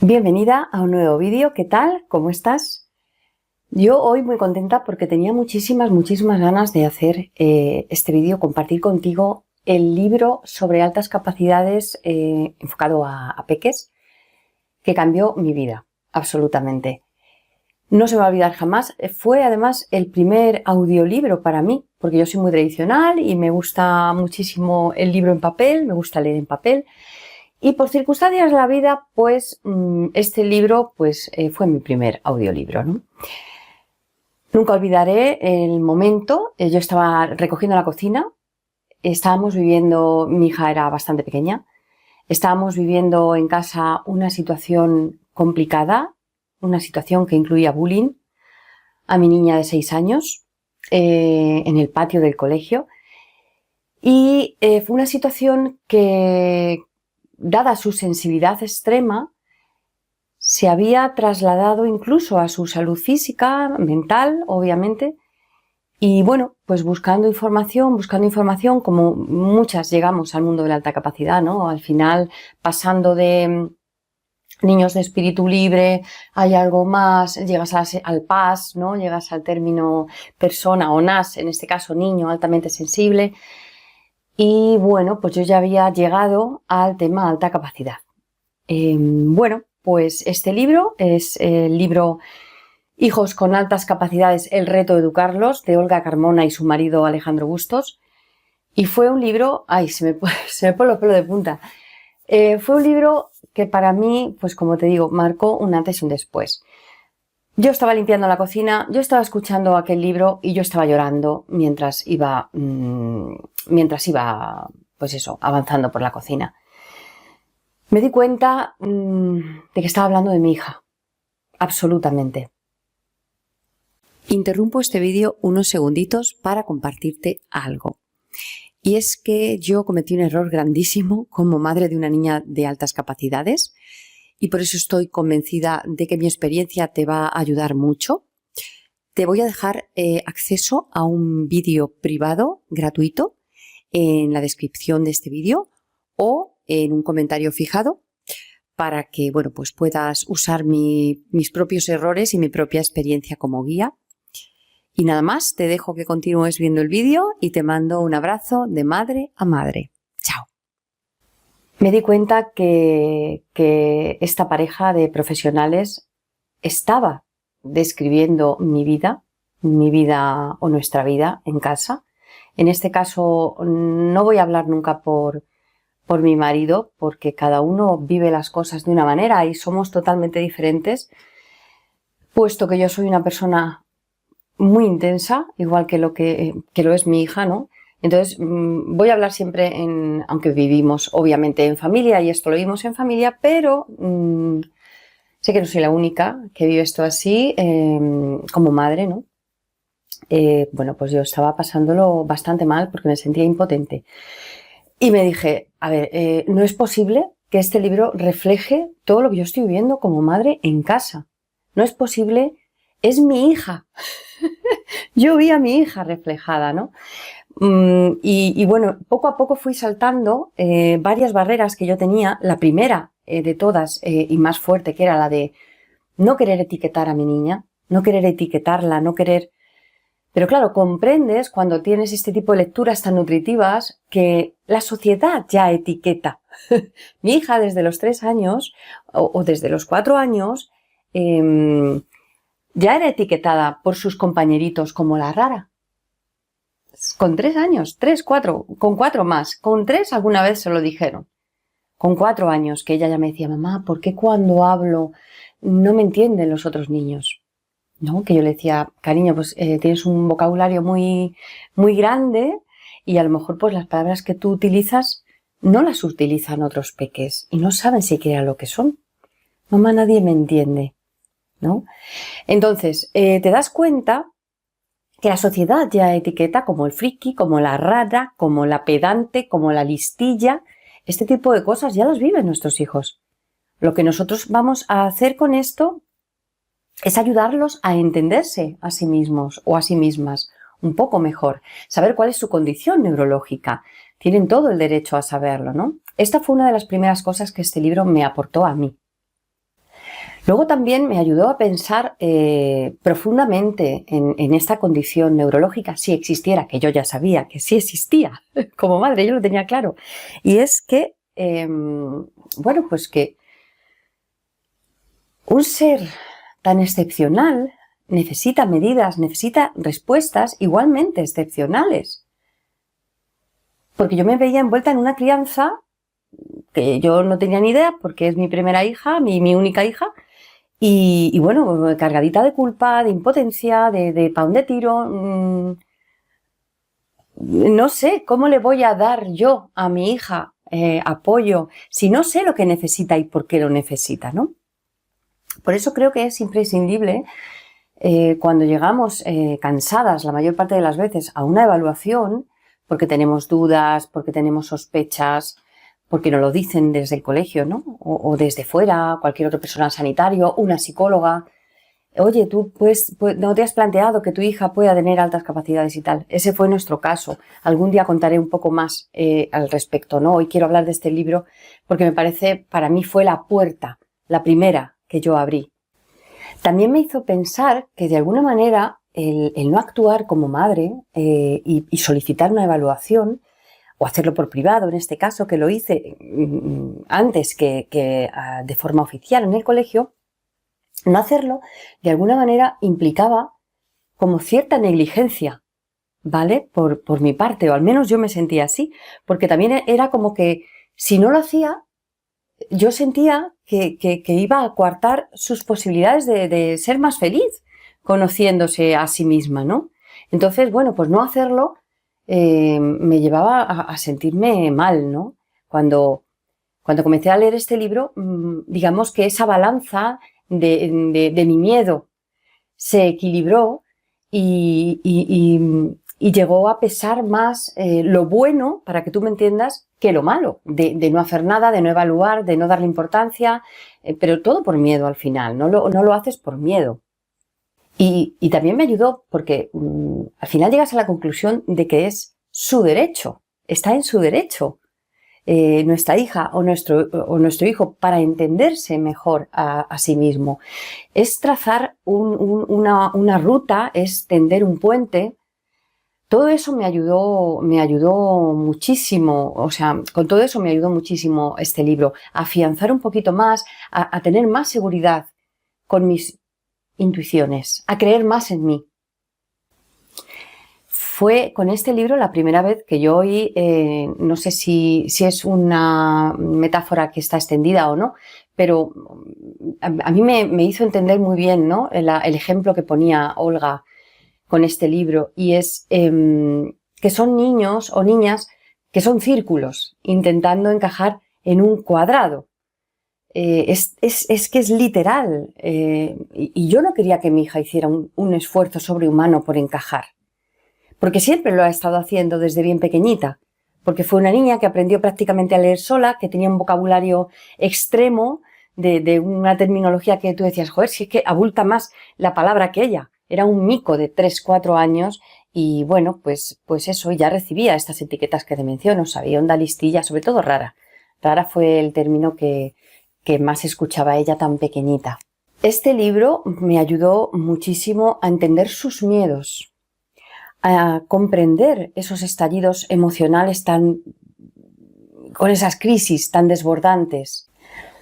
Bienvenida a un nuevo vídeo. ¿Qué tal? ¿Cómo estás? Yo hoy muy contenta porque tenía muchísimas ganas de hacer este vídeo, compartir contigo el libro sobre altas capacidades enfocado a peques, que cambió mi vida, absolutamente. No se me va a olvidar jamás. Fue además el primer audiolibro para mí, porque yo soy muy tradicional y me gusta muchísimo el libro en papel, me gusta leer en papel. Y por circunstancias de la vida, pues este libro fue mi primer audiolibro, ¿no? Nunca olvidaré el momento, yo estaba recogiendo la cocina, estábamos viviendo, mi hija era bastante pequeña, estábamos viviendo en casa una situación complicada, una situación que incluía bullying a mi niña de 6 años en el patio del colegio. Y fue una situación que, dada su sensibilidad extrema, se había trasladado incluso a su salud física, mental, obviamente. Y bueno, pues buscando información, como muchas llegamos al mundo de la alta capacidad, ¿no? Al final, pasando de niños de espíritu libre, hay algo más, llegas al PAS, ¿no? Llegas al término persona o NAS, en este caso niño altamente sensible. Y bueno, pues yo ya había llegado al tema alta capacidad. Bueno, pues este libro es el libro Hijos con altas capacidades, el reto de educarlos, de Olga Carmona y su marido Alejandro Bustos. Y fue un libro, ay, se me pone los pelos de punta. Fue un libro que para mí, pues como te digo, marcó un antes y un después. Yo estaba limpiando la cocina, yo estaba escuchando aquel libro y yo estaba llorando mientras iba, pues eso, avanzando por la cocina. Me di cuenta de que estaba hablando de mi hija, absolutamente. Interrumpo este vídeo unos segunditos para compartirte algo. Y es que yo cometí un error grandísimo como madre de una niña de altas capacidades y por eso estoy convencida de que mi experiencia te va a ayudar mucho. Te voy a dejar acceso a un vídeo privado gratuito en la descripción de este vídeo o en un comentario fijado para que, bueno, pues puedas usar mis propios errores y mi propia experiencia como guía. Y nada más, te dejo que continúes viendo el vídeo y te mando un abrazo de madre a madre. Chao. Me di cuenta que esta pareja de profesionales estaba describiendo mi vida o nuestra vida en casa. En este caso no voy a hablar nunca por mi marido, porque cada uno vive las cosas de una manera y somos totalmente diferentes, puesto que yo soy una persona muy intensa, igual que lo es mi hija, ¿no? Entonces voy a hablar siempre aunque vivimos obviamente en familia y esto lo vivimos en familia, pero sé que no soy la única que vive esto así como madre, ¿no? Bueno, pues yo estaba pasándolo bastante mal porque me sentía impotente. Y me dije, a ver, no es posible que este libro refleje todo lo que yo estoy viviendo como madre en casa. No es posible, es mi hija. Yo vi a mi hija reflejada, ¿no? Y bueno, poco a poco fui saltando varias barreras que yo tenía. La primera de todas y más fuerte, que era la de no querer etiquetar a mi niña, no querer etiquetarla, no querer... Pero claro, comprendes cuando tienes este tipo de lecturas tan nutritivas que la sociedad ya etiqueta. Mi hija desde los 3 años o desde los 4 años ya era etiquetada por sus compañeritos como la rara. Con 3 años, 3, 4, con 4 más. Con 3 alguna vez se lo dijeron. Con 4 años que ella ya me decía, mamá, ¿por qué cuando hablo no me entienden los otros niños? ¿No? Que yo le decía, cariño, pues tienes un vocabulario muy grande y a lo mejor pues las palabras que tú utilizas no las utilizan otros peques y no saben siquiera lo que son. Mamá, nadie me entiende, ¿no? Entonces, te das cuenta que la sociedad ya etiqueta como el friki, como la rara, como la pedante, como la listilla. Este tipo de cosas ya las viven nuestros hijos. Lo que nosotros vamos a hacer con esto es ayudarlos a entenderse a sí mismos o a sí mismas un poco mejor, saber cuál es su condición neurológica. Tienen todo el derecho a saberlo, ¿no? Esta fue una de las primeras cosas que este libro me aportó a mí. Luego también me ayudó a pensar profundamente en esta condición neurológica, si existiera, que yo ya sabía que sí existía, como madre, yo lo tenía claro. Y es que, bueno, pues que un ser tan excepcional necesita medidas, necesita respuestas igualmente excepcionales. Porque yo me veía envuelta en una crianza que yo no tenía ni idea, porque es mi primera hija, mi única hija, y bueno, cargadita de culpa, de impotencia, de pa' dónde tiro. No sé cómo le voy a dar yo a mi hija apoyo si no sé lo que necesita y por qué lo necesita, ¿no? Por eso creo que es imprescindible cuando llegamos cansadas la mayor parte de las veces a una evaluación, porque tenemos dudas, porque tenemos sospechas, porque nos lo dicen desde el colegio, ¿no? O desde fuera, cualquier otro personal sanitario, una psicóloga. Oye, tú pues, no te has planteado que tu hija pueda tener altas capacidades y tal. Ese fue nuestro caso. Algún día contaré un poco más al respecto, ¿no? Hoy quiero hablar de este libro porque me parece, para mí fue la puerta, la primera que yo abrí. También me hizo pensar que de alguna manera el no actuar como madre y solicitar una evaluación, o hacerlo por privado, en este caso, que lo hice antes que de forma oficial en el colegio, no hacerlo de alguna manera implicaba como cierta negligencia, ¿vale? Por mi parte, o al menos yo me sentía así, porque también era como que si no lo hacía, yo sentía que iba a coartar sus posibilidades de ser más feliz conociéndose a sí misma, ¿no? Entonces, bueno, pues no hacerlo me llevaba a sentirme mal, ¿no? Cuando comencé a leer este libro, digamos que esa balanza de mi miedo se equilibró y llegó a pesar más lo bueno, para que tú me entiendas, que lo malo, de no hacer nada, de no evaluar, de no darle importancia, pero todo por miedo al final, no lo haces por miedo. Y también me ayudó porque al final llegas a la conclusión de que es su derecho, está en su derecho nuestra hija o nuestro hijo para entenderse mejor a sí mismo. Es trazar una ruta, es tender un puente. Todo eso me ayudó muchísimo, o sea, con todo eso me ayudó muchísimo este libro, a afianzar un poquito más, a tener más seguridad con mis intuiciones, a creer más en mí. Fue con este libro la primera vez que yo oí, no sé si es una metáfora que está extendida o no, pero a mí me hizo entender muy bien, ¿no? El ejemplo que ponía Olga con este libro, y es que son niños o niñas que son círculos intentando encajar en un cuadrado. Es que es literal, y yo no quería que mi hija hiciera un esfuerzo sobrehumano por encajar, porque siempre lo ha estado haciendo desde bien pequeñita, porque fue una niña que aprendió prácticamente a leer sola, que tenía un vocabulario extremo de una terminología que tú decías, joder, si es que abulta más la palabra que ella. Era un mico de 3, 4 años y bueno, pues eso, ya recibía estas etiquetas que te menciono, sabía onda listilla, sobre todo rara. Rara fue el término que más escuchaba ella tan pequeñita. Este libro me ayudó muchísimo a entender sus miedos, a comprender esos estallidos emocionales con esas crisis tan desbordantes,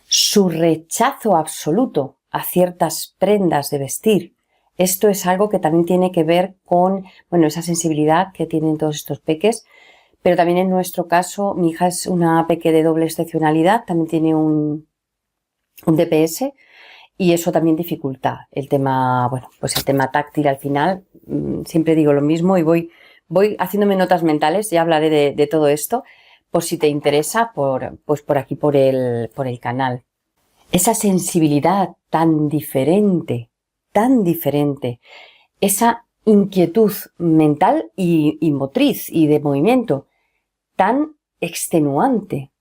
su rechazo absoluto a ciertas prendas de vestir. Esto es algo que también tiene que ver con, bueno, esa sensibilidad que tienen todos estos peques, pero también en nuestro caso, mi hija es una peque de doble excepcionalidad, también tiene un DPS, y eso también dificulta el tema, bueno, pues el tema táctil al final. Siempre digo lo mismo y voy haciéndome notas mentales, ya hablaré de todo esto, por si te interesa, pues por aquí, por el canal. Esa sensibilidad tan diferente, esa inquietud mental y motriz y de movimiento tan extenuante.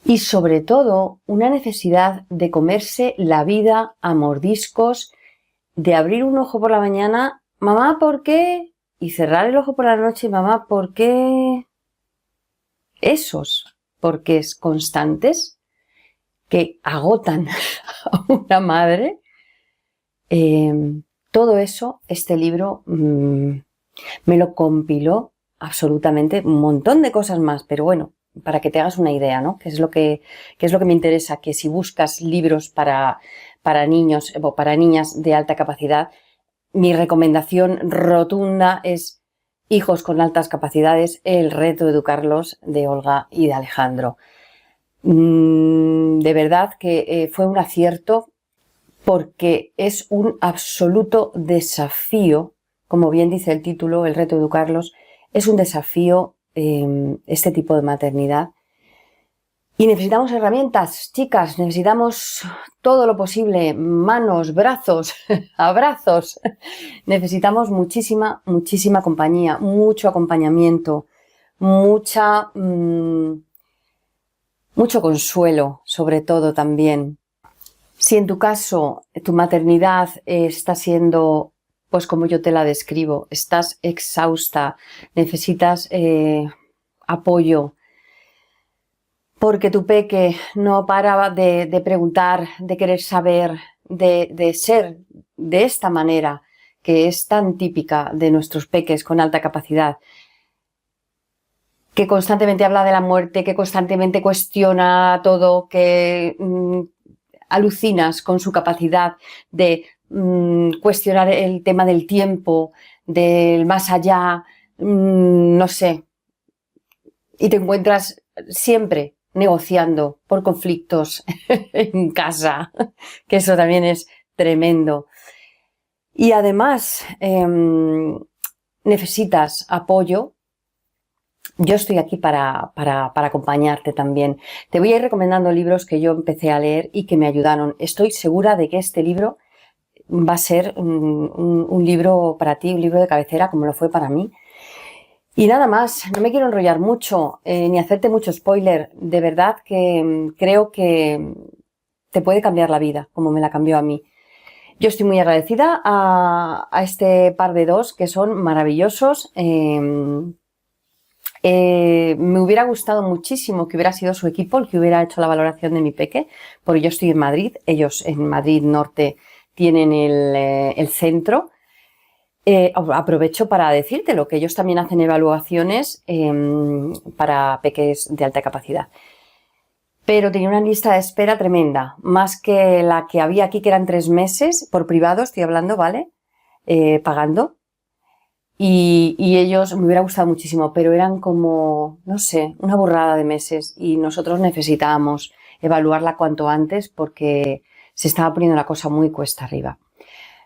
Y sobre todo, una necesidad de comerse la vida a mordiscos, de abrir un ojo por la mañana, mamá, ¿por qué? Y cerrar el ojo por la noche, mamá, ¿por qué? Esos porqués constantes que agotan una madre. Todo eso, este libro me lo compiló absolutamente, un montón de cosas más, pero bueno, para que te hagas una idea, ¿no? ¿Qué es lo que me interesa? Que si buscas libros para niños o para niñas de alta capacidad, mi recomendación rotunda es Hijos con altas capacidades, el reto de educarlos, de Olga y de Alejandro. De verdad que fue un acierto, porque es un absoluto desafío, como bien dice el título, el reto de educarlos, es un desafío este tipo de maternidad. Y necesitamos herramientas, chicas, necesitamos todo lo posible, manos, brazos, abrazos. Necesitamos muchísima compañía, mucho acompañamiento, mucho consuelo, sobre todo también. Si en tu caso tu maternidad está siendo, pues como yo te la describo, estás exhausta, necesitas apoyo, porque tu peque no paraba de preguntar, de querer saber, de ser de esta manera, que es tan típica de nuestros peques con alta capacidad, que constantemente habla de la muerte, que constantemente cuestiona todo, que alucinas con su capacidad de cuestionar el tema del tiempo, del más allá, no sé, y te encuentras siempre negociando por conflictos en casa, que eso también es tremendo. Y además necesitas apoyo. Yo estoy aquí para acompañarte también. Te voy a ir recomendando libros que yo empecé a leer y que me ayudaron. Estoy segura de que este libro va a ser un libro para ti, un libro de cabecera, como lo fue para mí. Y nada más, no me quiero enrollar mucho, ni hacerte mucho spoiler. De verdad que creo que te puede cambiar la vida, como me la cambió a mí. Yo estoy muy agradecida a este par de dos que son maravillosos. Me hubiera gustado muchísimo que hubiera sido su equipo el que hubiera hecho la valoración de mi peque, porque yo estoy en Madrid, ellos en Madrid Norte tienen el centro. Aprovecho para decírtelo, que ellos también hacen evaluaciones para peques de alta capacidad. Pero tenía una lista de espera tremenda, más que la que había aquí, que eran 3 meses, por privado estoy hablando, ¿vale? Pagando. Y ellos, me hubiera gustado muchísimo, pero eran como, no sé, una burrada de meses, y nosotros necesitábamos evaluarla cuanto antes porque se estaba poniendo la cosa muy cuesta arriba.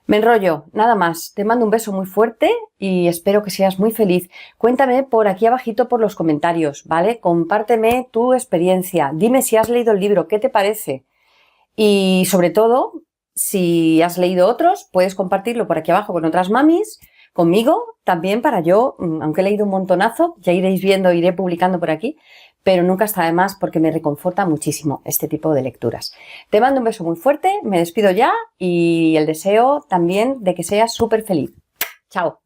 Me enrollo, nada más. Te mando un beso muy fuerte y espero que seas muy feliz. Cuéntame por aquí abajito por los comentarios, ¿vale? Compárteme tu experiencia. Dime si has leído el libro, ¿qué te parece? Y sobre todo, si has leído otros, puedes compartirlo por aquí abajo con otras mamis, conmigo también, para yo, aunque he leído un montonazo, ya iréis viendo, iré publicando por aquí, pero nunca está de más porque me reconforta muchísimo este tipo de lecturas. Te mando un beso muy fuerte, me despido ya y el deseo también de que seas súper feliz. Chao.